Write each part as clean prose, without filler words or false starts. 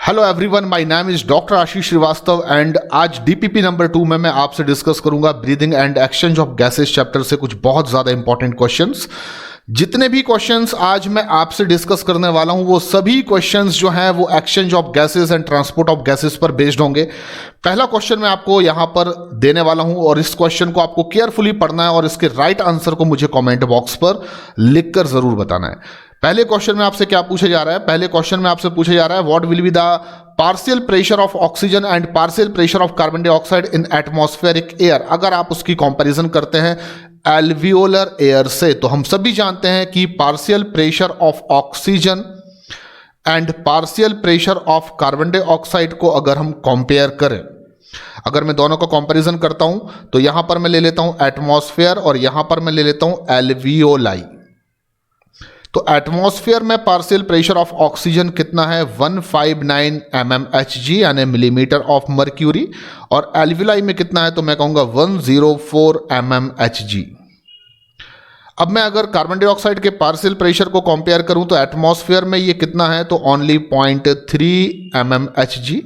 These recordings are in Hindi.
Hello everyone, my name is doctor Ashish Shrivastava and आज डीपीपी नंबर 2 में मैं आपसे डिस्कस करूंगा breathing and exchange of gases chapter से कुछ बहुत ज्यादा इंपॉर्टेंट क्वेश्चंस। जितने भी क्वेश्चंस आज मैं आपसे डिस्कस करने वाला हूं वो सभी क्वेश्चंस जो हैं वो exchange of gases and transport of gases पर बेस्ड होंगे। पहला क्वेश्चन मैं आपको यहां पर देने वाला हूं और इस क्वेश्चन को आपको केयरफुली पढ़ना है और इसके राइट आंसर को मुझे कमेंट बॉक्स पर लिखकर जरूर बताना है। पहले क्वेश्चन में आपसे क्या पूछा जा रहा है? पहले क्वेश्चन में आपसे पूछा जा रहा है what will be the partial pressure of oxygen and partial pressure of carbon dioxide in atmospheric air. अगर आप उसकी कंपैरिजन करते हैं एल्वियोलर एयर से, तो हम सभी जानते हैं कि partial pressure of oxygen and partial pressure of carbon dioxide को अगर हम कंपेयर करें, अगर मैं दोनों का कंपैरिजन करता हूं तो यहां पर मैं ले लेता हूं एटमॉस्फेयर और यहां पर मैं ले लेता हूं एल्वियोलाई। तो एटमॉस्फेयर में पार्शियल प्रेशर ऑफ ऑक्सीजन कितना है? 159 mmHg यानी मिलीमीटर ऑफ मर्क्यूरी, और एल्वियोलाई में कितना है? तो मैं कहूंगा 104 mmHg। अब मैं अगर कार्बन डाइऑक्साइड के पार्शियल प्रेशर को कंपेयर करूं तो एटमॉस्फेयर में ये कितना है? तो ओनली 0.3 mmHg,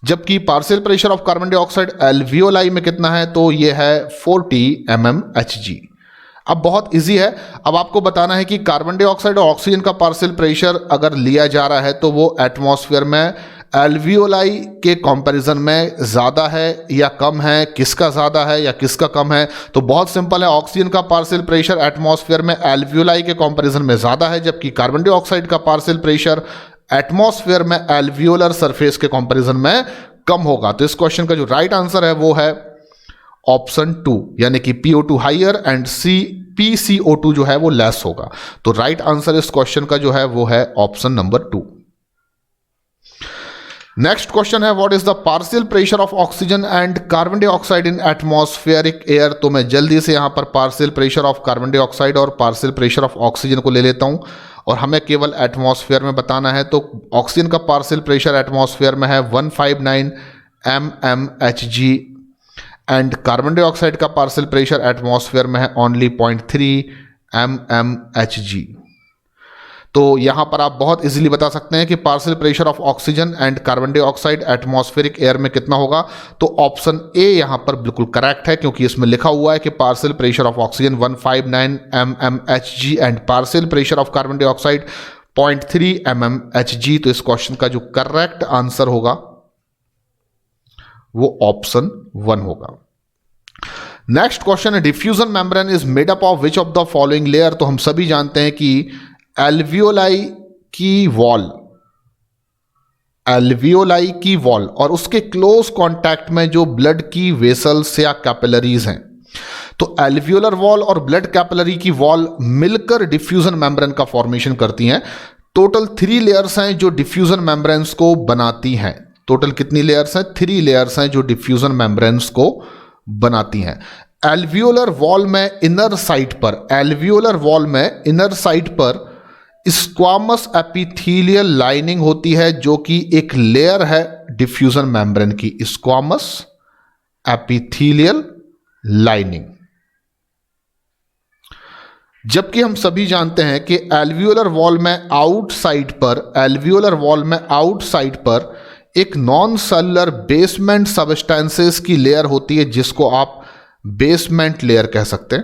जबकि partial pressure of carbon dioxide alveoli में कितना है? तो ये है 40 mmHg। अब बहुत इजी है, अब आपको बताना है कि कार्बन डाइऑक्साइड और ऑक्सीजन का पार्शियल प्रेशर अगर लिया जा रहा है तो वो एटमॉस्फेयर में एल्वियोलाई के कंपैरिजन में ज़्यादा है या कम है, किसका ज़्यादा है या किसका कम है? तो बहुत सिंपल है, ऑक्सीजन का पार्शियल प्रेशर एटमॉस्फेयर में एल्वियोलाई के कंपैरिजन में ज़्यादा है, जबकि कार्बन डाइऑक्साइड का पार्शियल प्रेशर एटमॉस्फेयर में एल्वियोलर सरफेस के कंपैरिजन में कम होगा। तो इस क्वेश्चन का जो राइट आंसर है वो है ऑप्शन 2, यानी कि PO2 हाइयर एंड PCO2 जो है वो लेस होगा। तो राइट आंसर इस क्वेश्चन का जो है वो है ऑप्शन नंबर 2। नेक्स्ट क्वेश्चन है what is the partial pressure of oxygen and carbon dioxide in atmospheric air. तो मैं जल्दी से यहां पर partial pressure of carbon dioxide और पार्शियल प्रेशर ऑफ ऑक्सीजन को ले लेता हूं और हमें केवल एटमॉस्फेयर में बताना है। तो ऑक्सीजन का पार्शियल प्रेशर एटमॉस्फेयर में है 159 mmHg एंड कार्बन डाइऑक्साइड का पार्शियल प्रेशर एटमॉस्फेयर में है ओनली 0.3 mmHg। तो यहां पर आप बहुत इजीली बता सकते हैं कि partial pressure of oxygen and carbon dioxide atmospheric air में कितना होगा। तो ऑप्शन ए यहां पर बिल्कुल करेक्ट है, क्योंकि इसमें लिखा हुआ है कि partial pressure of oxygen 159 mmHg and partial pressure of carbon dioxide 0.3 mmHg। तो इस क्वेश्चन का जो करेक्ट आंसर होगा वो ऑप्शन 1 होगा। नेक्स्ट क्वेश्चन है diffusion membrane is made up of which of the following layer. तो हम सभी जानते हैं कि एल्वियोलाई की वॉल और उसके क्लोज कांटेक्ट में जो ब्लड की वेसल्स या कैपिलरीज हैं, तो एल्वियोलर वॉल और ब्लड कैपिलरी की वॉल मिलकर डिफ्यूजन मेम्ब्रेन का फॉर्मेशन करती हैं। टोटल 3 लेयर्स हैं जो डिफ्यूजन मेम्ब्रेन्स को बनाती हैं। टोटल कितनी लेयर्स हैं? 3 लेयर्स हैं जो डिफ्यूजन मेम्ब्रेन्स को बनाती हैं। एल्वियोलर वॉल में इनर साइड पर स्क्वामस एपिथेलियल लाइनिंग होती है, जो कि एक लेयर है डिफ्यूजन मेम्ब्रेन की, स्क्वामस एपिथेलियल लाइनिंग। जबकि हम सभी जानते हैं कि एल्वियोलर वॉल में आउटसाइड पर एक नॉन सेलुलर बेसमेंट सबस्टेंसेस की लेयर होती है, जिसको आप बेसमेंट लेयर कह सकते हैं।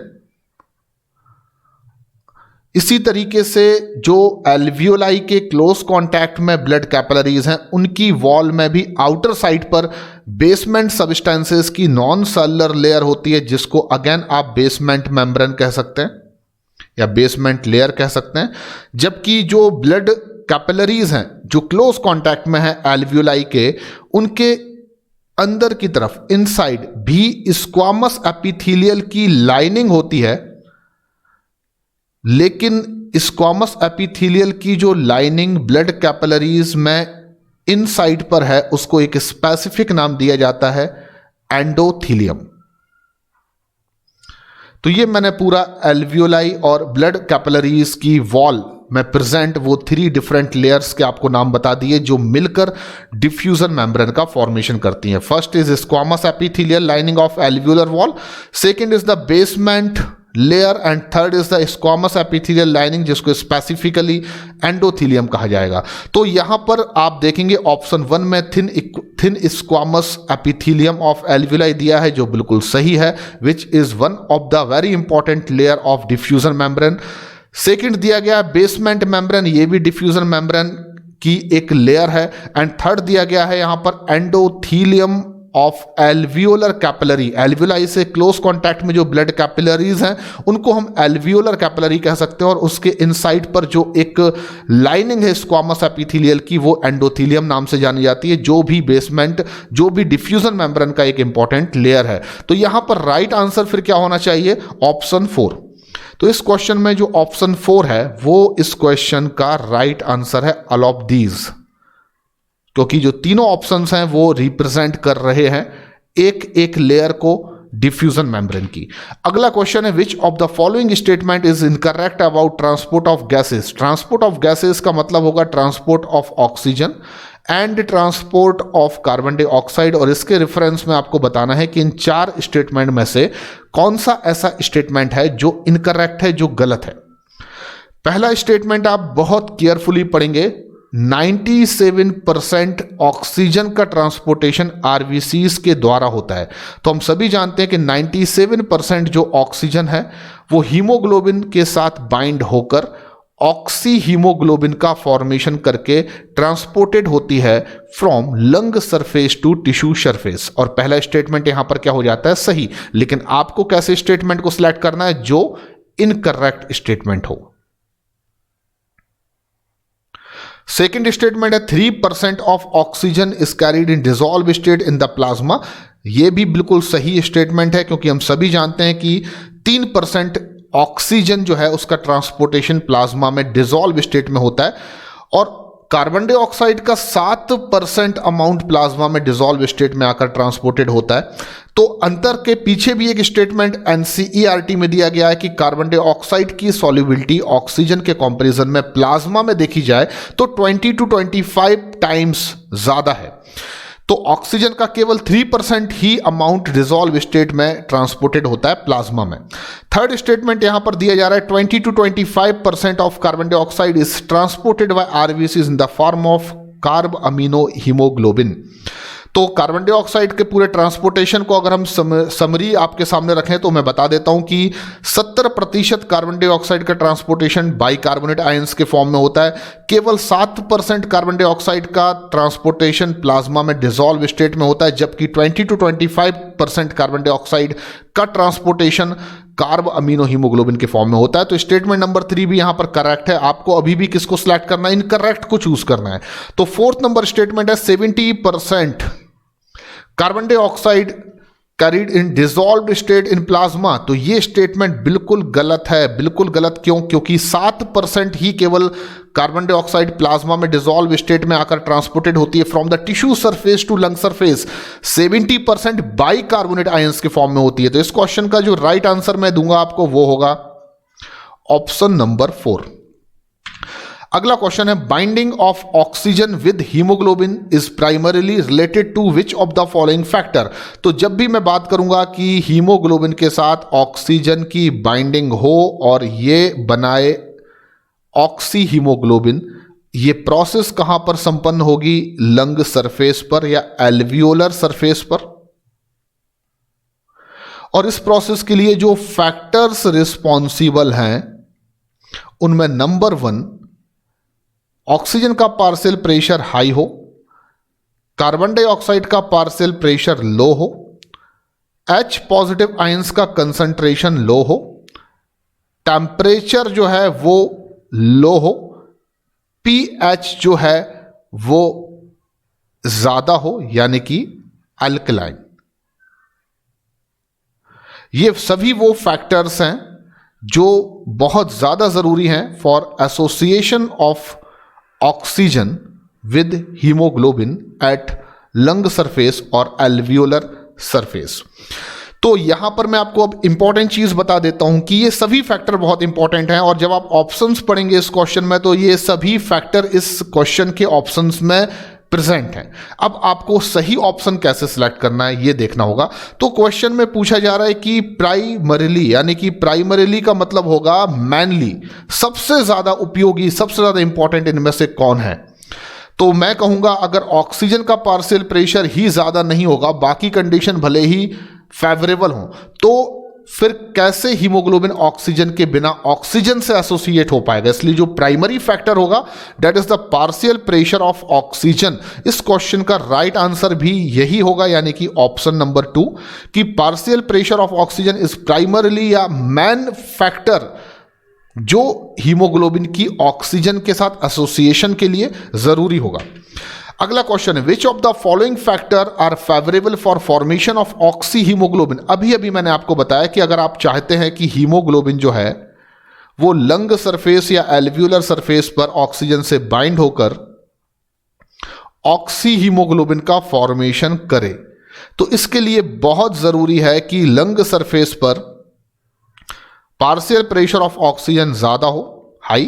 इसी तरीके से जो एल्वियोलाई के क्लोज कांटेक्ट में ब्लड कैपिलरीज हैं, उनकी वॉल में भी आउटर साइड पर बेसमेंट सबस्टेंसेस की नॉन सेलुलर लेयर होती है, जिसको अगेन आप बेसमेंट मेम्ब्रेन कह सकते हैं या बेसमेंट लेयर कह सकते हैं। जबकि जो ब्लड कैपिलरीज हैं जो क्लोज कांटेक्ट में है एल्वियोलाई के, उनके अंदर की तरफ इनसाइड भी स्क्वामस एपिथेलियल की लाइनिंग होती है, लेकिन स्क्वामस एपिथेलियल की जो लाइनिंग ब्लड कैपिलरीज में इनसाइड पर है उसको एक स्पेसिफिक नाम दिया जाता है एंडोथीलियम। तो ये मैंने पूरा एल्वियोलाई और ब्लड कैपिलरीज की वॉल में प्रेजेंट वो 3 डिफरेंट लेयर्स के आपको नाम बता दिए जो मिलकर डिफ्यूजन मेम्ब्रेन का फॉर्मेशन करती हैं। First is squamous epithelial lining of alveolar wall, second is the basement layer and third is the squamous epithelial lining जिसको स्पेसिफिकली एंडोथीलियम कहा जाएगा। तो यहां पर आप देखेंगे ऑप्शन 1 में thin squamous epithelium of alveoli दिया है जो बिल्कुल सही है, which is one of the very important layer of diffusion membrane. Second दिया गया बेसमेंट मेम्ब्रेन, ये भी डिफ्यूजन मेम्ब्रेन की एक लेयर है। एंड थर्ड दिया गया है यहां पर endothelium of alveolar capillary. Alveoli से क्लोज कांटेक्ट में जो ब्लड कैपिलरीज हैं उनको हम एल्वियोलर कैपिलरी कह सकते हैं, और उसके इनसाइड पर जो एक लाइनिंग है स्क्वामस एपिथेलियल की वो एंडोथीलियम नाम से जानी जाती है, जो भी बेसमेंट जो भी डिफ्यूजन मेम्ब्रेन का एक इंपॉर्टेंट लेयर है। तो यहां पर राइट आंसर फिर क्या होना चाहिए? ऑप्शन 4। तो इस क्वेश्चन में जो ऑप्शन 4 है वो इस क्वेश्चन का राइट आंसर है, ऑल ऑफ दीज, क्योंकि जो तीनों ऑप्शंस हैं वो रिप्रेजेंट कर रहे हैं एक एक लेयर को डिफ्यूजन मेम्ब्रेन की। अगला क्वेश्चन है which of the following statement is incorrect about transport of gases. Transport of gases का मतलब होगा transport of oxygen and transport of carbon dioxide, और इसके रेफरेंस में आपको बताना है कि इन 4 स्टेटमेंट में से कौन सा ऐसा स्टेटमेंट है जो इनकरेक्ट है, जो गलत है। पहला स्टेटमेंट आप बहुत केयरफुली पढ़ेंगे, 97% ऑक्सीजन का ट्रांसपोर्टेशन आरबीसीज के द्वारा होता है। तो हम सभी जानते हैं कि 97% जो ऑक्सीजन है वो हीमोग्लोबिन के साथ बाइंड होकर ऑक्सी हीमोग्लोबिन का फॉर्मेशन करके ट्रांसपोर्टेड होती है from lung surface to tissue surface. और पहला स्टेटमेंट यहां पर क्या हो जाता है? सही। लेकिन आपको कैसे स्टेटमेंट को सिलेक्ट करना है? जो इनकरेक्ट स्टेटमेंट हो। सेकेंड स्टेटमेंट है 3% of oxygen is carried in dissolve state in the plasma. यह भी बिल्कुल सही स्टेटमेंट है, क्योंकि हम सभी जानते हैं कि 3% ऑक्सीजन जो है उसका ट्रांसपोर्टेशन प्लाज्मा में डिसॉल्व स्टेट में होता है, और कार्बन डाइऑक्साइड का 7% अमाउंट प्लाज्मा में डिसॉल्व स्टेट में आकर ट्रांसपोर्टेड होता है। तो अंतर के पीछे भी एक स्टेटमेंट एनसीईआरटी में दिया गया है कि कार्बन डाइऑक्साइड की सॉल्युबिलिटी ऑक्सीजन के कंपैरिजन में प्लाज्मा में देखी जाए तो 20 to 25 टाइम्स ज्यादा है। तो ऑक्सीजन का केवल 3% ही अमाउंट डिसॉल्व स्टेट में ट्रांसपोर्टेड होता है प्लाज्मा में। थर्ड स्टेटमेंट यहां पर दिया जा रहा है 20 to 25% of carbon dioxide is transported by RBCs in the form of carb amino haemoglobin. तो कार्बन डाइऑक्साइड के पूरे ट्रांसपोर्टेशन को अगर हम समरी आपके सामने रखें तो मैं बता देता हूं कि 70% कार्बन डाइऑक्साइड का ट्रांसपोर्टेशन बाइकार्बोनेट आयंस के फॉर्म में होता है, केवल 7% कार्बन डाइऑक्साइड का ट्रांसपोर्टेशन प्लाज्मा में डिसॉल्व स्टेट में होता है, जबकि 20 to 25% कार्बन डाइऑक्साइड का ट्रांसपोर्टेशन कार्ब अमीनो हीमोग्लोबिन के फॉर्म में होता है। तो स्टेटमेंट नंबर 3 भी यहां पर करेक्ट है। आपको अभी भी किसको सिलेक्ट करना है? इनकरेक्ट को चूज करना है। तो फोर्थ नंबर स्टेटमेंट है 70% carbon dioxide carried in dissolved state in plasma. तो ये स्टेटमेंट बिल्कुल गलत है। बिल्कुल गलत क्यों? क्योंकि 7% ही केवल कार्बन डाइऑक्साइड प्लाज्मा में डिसॉल्व स्टेट में आकर ट्रांसपोर्टेड होती है from the tissue surface to lung surface. 70% bicarbonate ions के फॉर्म में होती है। तो इस क्वेश्चन का जो राइट आंसर मैं दूंगा आपको वो होगा ऑप्शन नंबर 4। अगला क्वेश्चन है binding of oxygen with haemoglobin is primarily related to which of the following factor. तो जब भी मैं बात करूंगा कि हीमोग्लोबिन के साथ ऑक्सीजन की बाइंडिंग हो और ये बनाए ऑक्सी हीमोग्लोबिन, ये प्रोसेस कहां पर संपन्न होगी? लंग सरफेस पर या एल्वियोलर सरफेस पर। और इस प्रोसेस के लिए जो फैक्टर्स रिस्पॉन्सिबल हैं उनमें नंबर 1 ऑक्सीजन का पार्शियल प्रेशर हाई हो, कार्बन डाइऑक्साइड का पार्शियल प्रेशर लो हो, H पॉजिटिव आयंस का कंसंट्रेशन लो हो, टेम्परेचर जो है वो लो हो, pH जो है वो ज्यादा हो यानी कि अल्कलाइन। ये सभी वो फैक्टर्स हैं जो बहुत ज्यादा जरूरी हैं for association of oxygen with haemoglobin at lung surface और एल्वियोलर सरफेस। तो यहां पर मैं आपको अब इंपॉर्टेंट चीज बता देता हूं कि ये सभी फैक्टर बहुत इंपॉर्टेंट हैं, और जब आप ऑप्शंस पढ़ेंगे इस क्वेश्चन में तो ये सभी फैक्टर इस क्वेश्चन के ऑप्शंस में प्रेजेंट है। अब आपको सही ऑप्शन कैसे सिलेक्ट करना है ये देखना होगा। तो क्वेश्चन में पूछा जा रहा है कि प्राइमरीली, यानी कि प्राइमरीली का मतलब होगा मैनली, सबसे ज्यादा उपयोगी, सबसे ज्यादा इंपॉर्टेंट इनमें से कौन है। तो मैं कहूंगा अगर ऑक्सीजन का पार्शियल प्रेशर ही ज्यादा नहीं होगा, बाकी कंडीशन भले ही फेवरेबल हो, तो फिर कैसे हीमोग्लोबिन ऑक्सीजन के बिना ऑक्सीजन से एसोसिएट हो पाएगा। इसलिए जो प्राइमरी फैक्टर होगा that is the partial pressure of oxygen. इस क्वेश्चन का राइट आंसर भी यही होगा, यानी कि ऑप्शन नंबर 2 कि partial pressure of oxygen is primarily या मैन फैक्टर जो हीमोग्लोबिन की ऑक्सीजन के साथ एसोसिएशन के लिए जरूरी होगा। अगला क्वेश्चन है which of the following factor are favourable for formation of oxy haemoglobin. अभी मैंने आपको बताया कि अगर आप चाहते हैं कि हीमोग्लोबिन जो है वो लंग सरफेस या एल्वियोलर सरफेस पर ऑक्सीजन से बाइंड होकर ऑक्सी हीमोग्लोबिन का फॉर्मेशन करे, तो इसके लिए बहुत जरूरी है कि लंग सरफेस पर पार्शियल प्रेशर ऑफ ऑक्सीजन ज्यादा हो, high,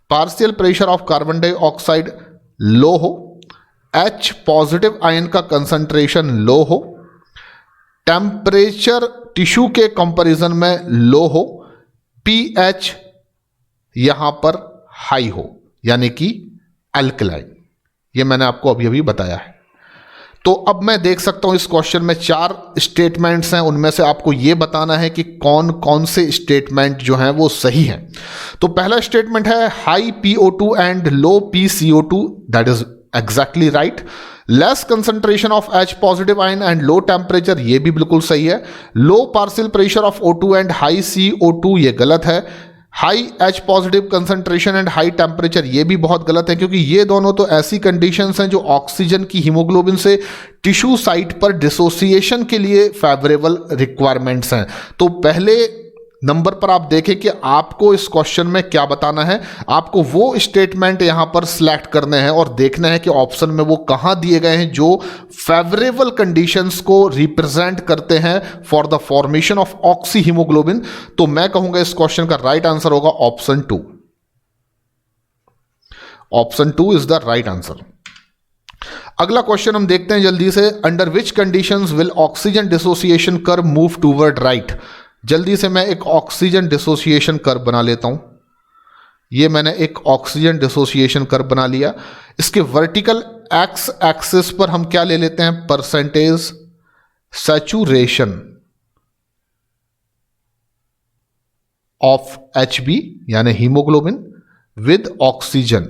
partial pressure of carbon dioxide low हो, H पॉजिटिव आयन का कंसंट्रेशन लो हो, टेम्परेचर टिश्यू के कंपैरिजन में लो हो, pH यहां पर हाई हो, यानी कि अल्कलाइन। ये मैंने आपको अभी बताया है। तो अब मैं देख सकता हूं इस क्वेश्चन में 4 स्टेटमेंट्स हैं, उनमें से आपको यह बताना है कि कौन कौन से स्टेटमेंट जो हैं वो सही हैं। तो पहला स्टेटमेंट है high PO2 and low PCO2, that is exactly right. Less concentration of H positive ion and low temperature, ये भी बिल्कुल सही है। Low partial pressure of O2 and high CO2, ये गलत है। High H positive concentration and high temperature, ये भी बहुत गलत है, क्योंकि ये दोनों तो ऐसी कंडीशंस हैं जो ऑक्सीजन की हीमोग्लोबिन से टिश्यू साइट पर डिसोसिएशन के लिए फेवरेबल रिक्वायरमेंट्स हैं। तो पहले नंबर पर आप देखें कि आपको इस क्वेश्चन में क्या बताना है। आपको वो स्टेटमेंट यहां पर सिलेक्ट करने हैं और देखना है कि ऑप्शन में वो कहां दिए गए हैं जो फेवरेबल कंडीशंस को रिप्रेजेंट करते हैं for the formation of oxy haemoglobin. तो मैं कहूंगा इस क्वेश्चन का राइट आंसर होगा option 2। Option 2 is the right answer. अगला क्वेश्चन हम देखते हैं जल्दी से। Under which conditions will oxygen dissociation curve move toward right. जल्दी से मैं एक ऑक्सीजन डिसोसिएशन कर्व बना लेता हूं। ये मैंने एक ऑक्सीजन डिसोसिएशन कर्व बना लिया। इसके वर्टिकल एक्स एक्सिस पर हम क्या ले लेते हैं, परसेंटेज सैचुरेशन ऑफ HB यानी हीमोग्लोबिन विद ऑक्सीजन,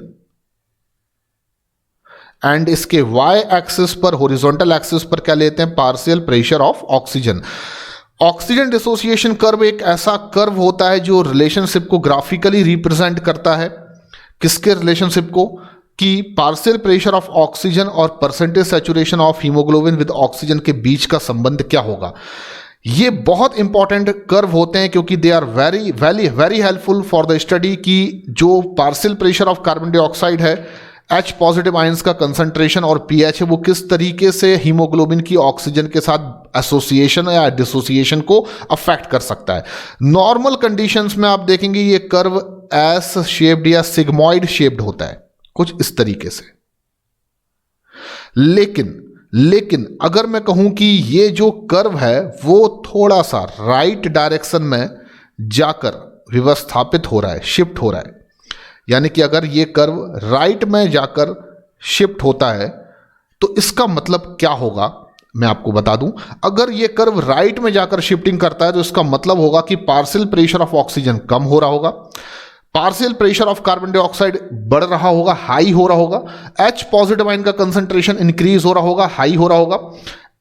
एंड इसके y एक्सिस पर, हॉरिजॉन्टल एक्सिस पर क्या लेते हैं, partial pressure of oxygen. Oxygen dissociation curve एक ऐसा कर्व होता है जो रिलेशनशिप को ग्राफिकली रिप्रेजेंट करता है। किसके रिलेशनशिप को, कि पार्शियल प्रेशर ऑफ ऑक्सीजन और percentage saturation of haemoglobin with oxygen के बीच का संबंध क्या होगा। ये बहुत इंपॉर्टेंट कर्व होते हैं क्योंकि they are very very very helpful for the study की जो partial pressure of carbon dioxide है, H पॉजिटिव आयंस का कंसंट्रेशन और pH है, वो किस तरीके से हीमोग्लोबिन की ऑक्सीजन के साथ एसोसिएशन या डिसोसिएशन को अफेक्ट कर सकता है। नॉर्मल कंडीशंस में आप देखेंगे ये कर्व एस शेप्ड या सिग्मॉइड शेप्ड होता है, कुछ इस तरीके से। लेकिन अगर मैं कहूं कि ये जो कर्व है वो थोड़ा सा राइट डायरेक्शन में जाकर व्यवस्थापित हो रहा है, शिफ्ट हो रहा है, यानी कि अगर ये कर्व राइट में जाकर शिफ्ट होता है तो इसका मतलब क्या होगा मैं आपको बता दूं। अगर ये कर्व राइट में जाकर शिफ्टिंग करता है तो इसका मतलब होगा कि पार्शियल प्रेशर ऑफ ऑक्सीजन कम हो रहा होगा, partial pressure of carbon dioxide बढ़ रहा होगा, हाई हो रहा होगा, H पॉजिटिव आयन का कंसंट्रेशन इंक्रीज हो रहा होगा, हाई हो रहा होगा,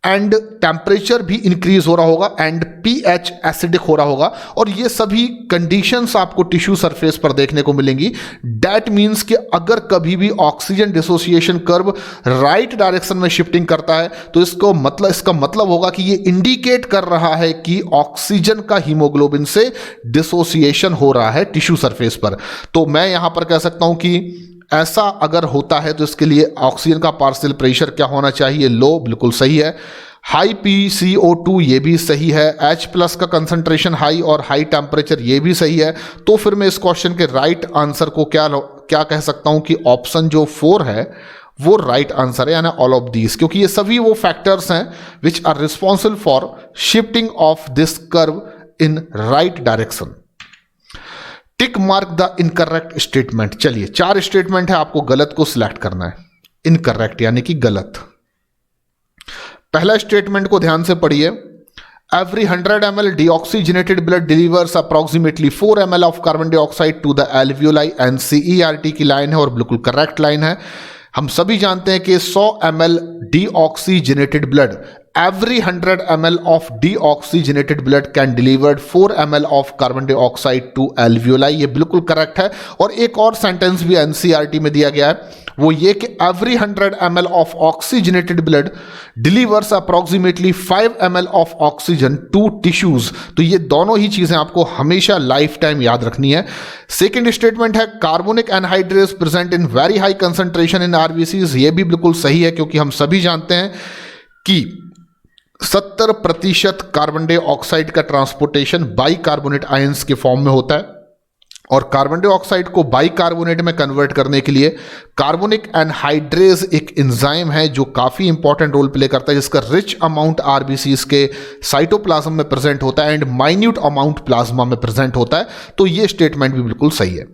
एंड टेम्परेचर भी इंक्रीज हो रहा होगा, एंड pH एसिडिक हो रहा होगा। और ये सभी कंडीशंस आपको टिश्यू सरफेस पर देखने को मिलेंगी। दैट मीन्स कि अगर कभी भी oxygen dissociation curve right direction में शिफ्टिंग करता है तो इसका मतलब होगा कि ये इंडिकेट कर रहा है कि ऑक्सीजन का हीमोग्लोबिन से डिसोसिएशन हो रहा है टिश्यू सरफेस पर। तो मैं यहां पर कह सकता हूं कि ऐसा अगर होता है तो इसके लिए ऑक्सीजन का पार्शियल प्रेशर क्या होना चाहिए, लो, बिल्कुल सही है। हाई PCO2 ये भी सही है, H प्लस का कंसंट्रेशन हाई और हाई टेम्परेचर ये भी सही है। तो फिर मैं इस क्वेश्चन के राइट आंसर को क्या कह सकता हूं कि ऑप्शन जो 4 है वो राइट आंसर है, यानी ऑल ऑफ दीज, क्योंकि ये सभी वो फैक्टर्स हैं which are responsible for shifting of this curve in right direction. Tick mark the incorrect statement. चलिए 4 स्टेटमेंट है, आपको गलत को सिलेक्ट करना है, इनकरेक्ट यानी कि गलत। पहला स्टेटमेंट को ध्यान से पढ़िए। Every 100 ml deoxygenated blood delivers approximately 4 ml of carbon dioxide to the alveoli। NCERT की लाइन है और बिल्कुल करेक्ट लाइन है। हम सभी जानते हैं कि 100 ml deoxygenated blood, every 100 ml of deoxygenated blood can deliver 4 ml of carbon dioxide to alveoli। ये बिल्कुल करेक्ट है। और एक और सेंटेंस भी NCERT में दिया गया है, वो ये कि every 100 ml of oxygenated blood delivers approximately 5 ml of oxygen to tissues। तो ये दोनों ही चीजें आपको हमेशा लाइफ टाइम याद रखनी है। सेकेंड स्टेटमेंट है carbonic anhydrase present in very high concentration in RBCs. ये भी बिल्कुल सही है, क्योंकि हम सभी जानते हैं कि 70% कार्बन डाइऑक्साइड का ट्रांसपोर्टेशन बाइकार्बोनेट आयंस के फॉर्म में होता है, और कार्बन डाइऑक्साइड को बाइकार्बोनेट में कन्वर्ट करने के लिए कार्बोनिक एनहाइड्रेज एक एंजाइम है जो काफी इंपॉर्टेंट रोल प्ले करता है, जिसका रिच अमाउंट आरबीसीज के साइटोप्लाज्म में प्रेजेंट होता है एंड माइन्यूट अमाउंट प्लाज्मा में प्रेजेंट होता है। तो ये स्टेटमेंट भी बिल्कुल सही है।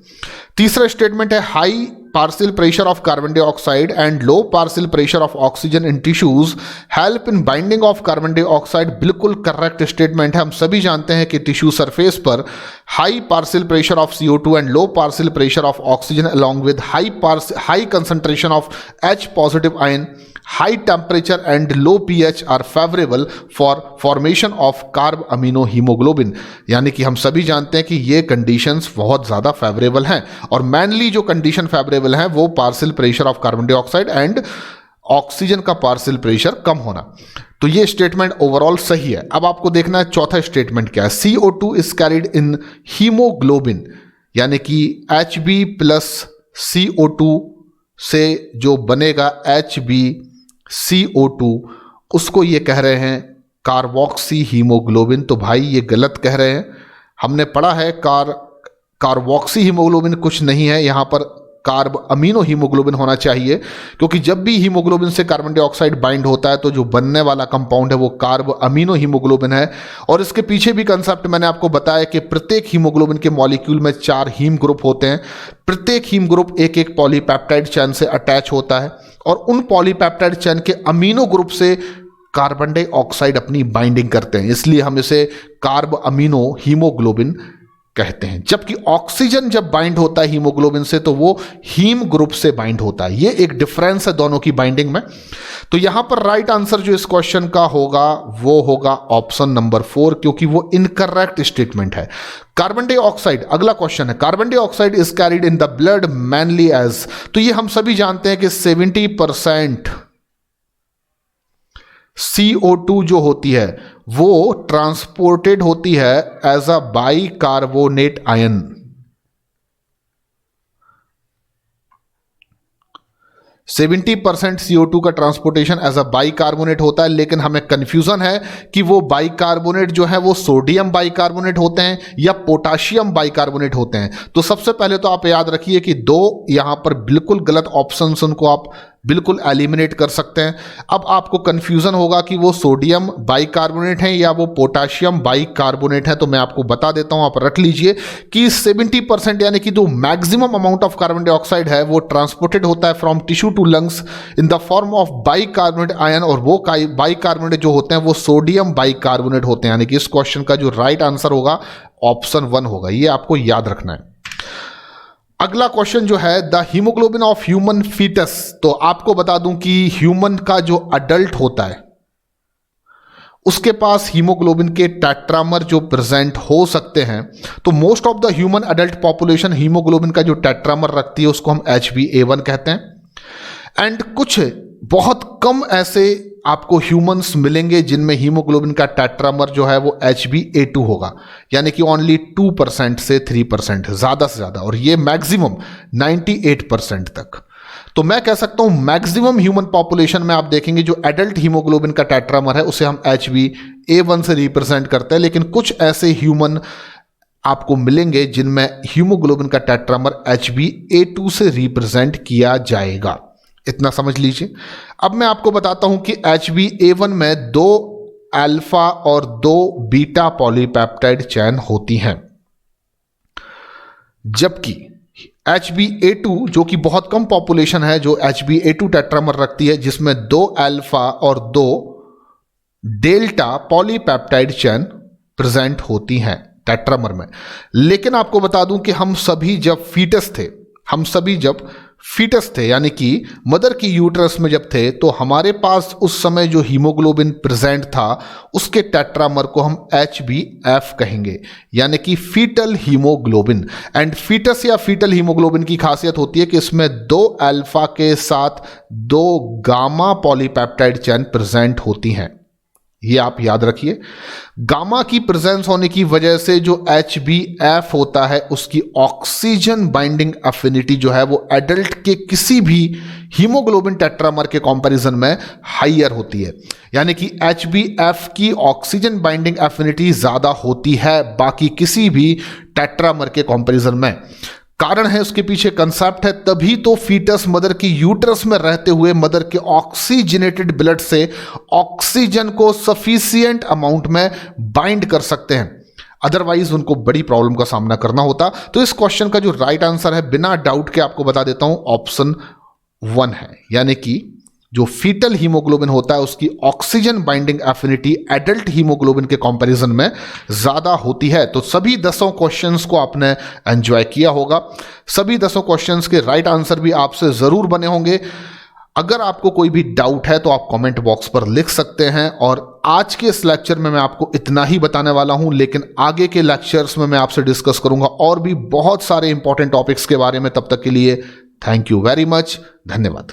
तीसरा स्टेटमेंट है high partial pressure of carbon dioxide and low partial pressure of oxygen in tissues help in binding of carbon dioxide. बिल्कुल करेक्ट स्टेटमेंट है। हम सभी जानते हैं कि टिश्यू सरफेस पर high partial pressure of CO2 and low partial pressure of oxygen along with high concentration of H positive ion, high temperature and low pH are favourable for formation of carb amino haemoglobin. यानी कि हम सभी जानते हैं कि ये कंडीशंस बहुत ज़्यादा फेवरेबल हैं, और मेनली जो कंडीशन फेवरेबल है वो partial pressure of carbon dioxide and oxygen का पार्शियल प्रेशर कम होना। तो ये स्टेटमेंट ओवरऑल सही है। अब आपको देखना है चौथा स्टेटमेंट क्या है। CO2 is carried in haemoglobin, यानी कि Hb प्लस CO2 से जो बनेगा HbCO2, उसको ये कह रहे हैं कार्बोक्सी हीमोग्लोबिन। तो भाई ये गलत कह रहे हैं। हमने पढ़ा है कार्बोक्सी हीमोग्लोबिन कुछ नहीं है, यहाँ पर कार्ब अमीनो हीमोग्लोबिन होना चाहिए, क्योंकि जब भी हीमोग्लोबिन से कार्बन डाइऑक्साइड बाइंड होता है तो जो बनने वाला कंपाउंड है वो कार्ब अमीनो हीमोग्लोबिन है। और इसके पीछे भी कंसेप्ट मैंने आपको बताया कि प्रत्येक हीमोग्लोबिन के मॉलिक्यूल में 4 हीम ग्रुप होते हैं। प्रत्येक हीम ग्रुप एक एक पॉलीपेप्टाइड चेन से अटैच होता है, और उन पॉलीपेप्टाइड चेन के अमीनो ग्रुप से कार्बन डाइऑक्साइड अपनी बाइंडिंग करते हैं, इसलिए हम इसे कार्ब अमीनो हीमोग्लोबिन कहते हैं। जबकि ऑक्सीजन जब बाइंड होता है हीमोग्लोबिन से तो वो हीम ग्रुप से बाइंड होता है। ये एक डिफरेंस है दोनों की बाइंडिंग में। तो यहां पर राइट आंसर जो इस क्वेश्चन का होगा वो होगा ऑप्शन नंबर 4, क्योंकि वो इनकरेक्ट स्टेटमेंट है। कार्बन डाइऑक्साइड, अगला क्वेश्चन है, carbon dioxide is carried in the blood mainly as. तो ये हम सभी जानते हैं कि 70% CO2 जो होती है वो ट्रांसपोर्टेड होती है as a bicarbonate ion. %70 CO2 का ट्रांसपोर्टेशन एज अ बाइकार्बोनेट होता है, लेकिन हमें कंफ्यूजन है कि वो बाइकार्बोनेट जो है वो सोडियम बाइकार्बोनेट होते हैं या पोटाशियम बाइकार्बोनेट होते हैं। तो सबसे पहले तो आप याद रखिए कि 2 यहां पर बिल्कुल गलत ऑप्शंस, उनको आप बिल्कुल एलिमिनेट कर सकते हैं। अब आपको कंफ्यूजन होगा कि वो सोडियम बाइकार्बोनेट है या वो पोटाशियम बाइकार्बोनेट है, तो मैं आपको बता देता हूं, आप रख लीजिए कि 70% यानी कि जो maximum amount of carbon dioxide है वो ट्रांसपोर्टेड होता है from tissue to lungs in the form of bicarbonate ion, और वो बाइकार्बोनेट जो होते हैं वो सोडियम बाइकार्बोनेट होते हैं। यानी कि इस क्वेश्चन का जो राइट आंसर होगा ऑप्शन 1 होगा, ये आपको याद रखना है। अगला क्वेश्चन जो है the haemoglobin of human foetus. तो आपको बता दूं कि ह्यूमन का जो अडल्ट होता है उसके पास हीमोग्लोबिन के टेट्रामर जो प्रेजेंट हो सकते हैं। तो most of the human adult population haemoglobin का जो टेट्रामर रखती है उसको हम HbA1 कहते हैं, एंड कुछ बहुत कम ऐसे आपको ह्यूमंस मिलेंगे जिनमें हीमोग्लोबिन का टेट्रामर जो है वो HbA2 होगा, यानी कि ओनली 2% से 3%, ज़्यादा से ज़्यादा, और ये मैक्सिमम 98% तक। तो मैं कह सकता हूं मैक्सिमम ह्यूमन पॉपुलेशन में आप देखेंगे जो एडल्ट हीमोग्लोबिन का टेट्रामर है उसे हम HbA1 से रिप्रेजेंट करते हैं, लेकिन कुछ ऐसे ह्यूमन आपको मिलेंगे जिनमें हीमोग्लोबिन का टेट्रामर HbA2 से रिप्रेजेंट किया जाएगा। इतना समझ लीजिए। अब मैं आपको बताता हूं कि HbA1 में 2 अल्फा और 2 बीटा पॉलीपेप्टाइड चेन होती हैं, जबकि HbA2 जो कि बहुत कम पॉपुलेशन है जो HbA2 टेट्रामर रखती है, जिसमें 2 अल्फा और 2 डेल्टा पॉलीपेप्टाइड चेन प्रेजेंट होती हैं टेट्रामर में। लेकिन आपको बता दूं कि हम सभी जब फीटस थे यानी कि मदर की यूट्रस में जब थे, तो हमारे पास उस समय जो हीमोग्लोबिन प्रेजेंट था उसके टेट्रामर को हम HbF कहेंगे, यानी कि फीटल हीमोग्लोबिन। एंड फीटस या फीटल हीमोग्लोबिन की खासियत होती है कि इसमें 2 अल्फा के साथ 2 गामा पॉलीपेप्टाइड चेन प्रेजेंट होती हैं। ये आप याद रखिए। गामा की प्रेजेंस होने की वजह से जो HbF होता है उसकी ऑक्सीजन बाइंडिंग एफिनिटी जो है वो एडल्ट के किसी भी हीमोग्लोबिन टेट्रामर के कंपैरिजन में हाईयर होती है, यानी कि HbF की ऑक्सीजन बाइंडिंग एफिनिटी ज्यादा होती है बाकी किसी भी टेट्रामर के कंपैरिजन में। कारण है उसके पीछे कंसेप्ट है, तभी तो फीटस मदर की यूट्रस में रहते हुए मदर के ऑक्सीजनेटेड ब्लड से ऑक्सीजन को सफिशिएंट अमाउंट में बाइंड कर सकते हैं, अदरवाइज उनको बड़ी प्रॉब्लम का सामना करना होता। तो इस क्वेश्चन का जो राइट आंसर है बिना डाउट के आपको बता देता हूं, ऑप्शन 1 है, यानी कि जो फीटल हीमोग्लोबिन होता है उसकी oxygen binding affinity adult haemoglobin के कंपैरिजन में ज्यादा होती है। तो सभी 10 क्वेश्चंस को आपने एंजॉय किया होगा, सभी 10 क्वेश्चंस के राइट आंसर भी आपसे जरूर बने होंगे। अगर आपको कोई भी डाउट है तो आप कमेंट बॉक्स पर लिख सकते हैं। और आज के इस लेक्चर में मैं आपको इतना ही बताने वाला हूं, लेकिन आगे के लेक्चर्स में मैं आपसे डिस्कस करूंगा और भी बहुत सारे इंपॉर्टेंट टॉपिक्स के बारे में। तब तक के लिए थैंक यू वेरी मच, धन्यवाद।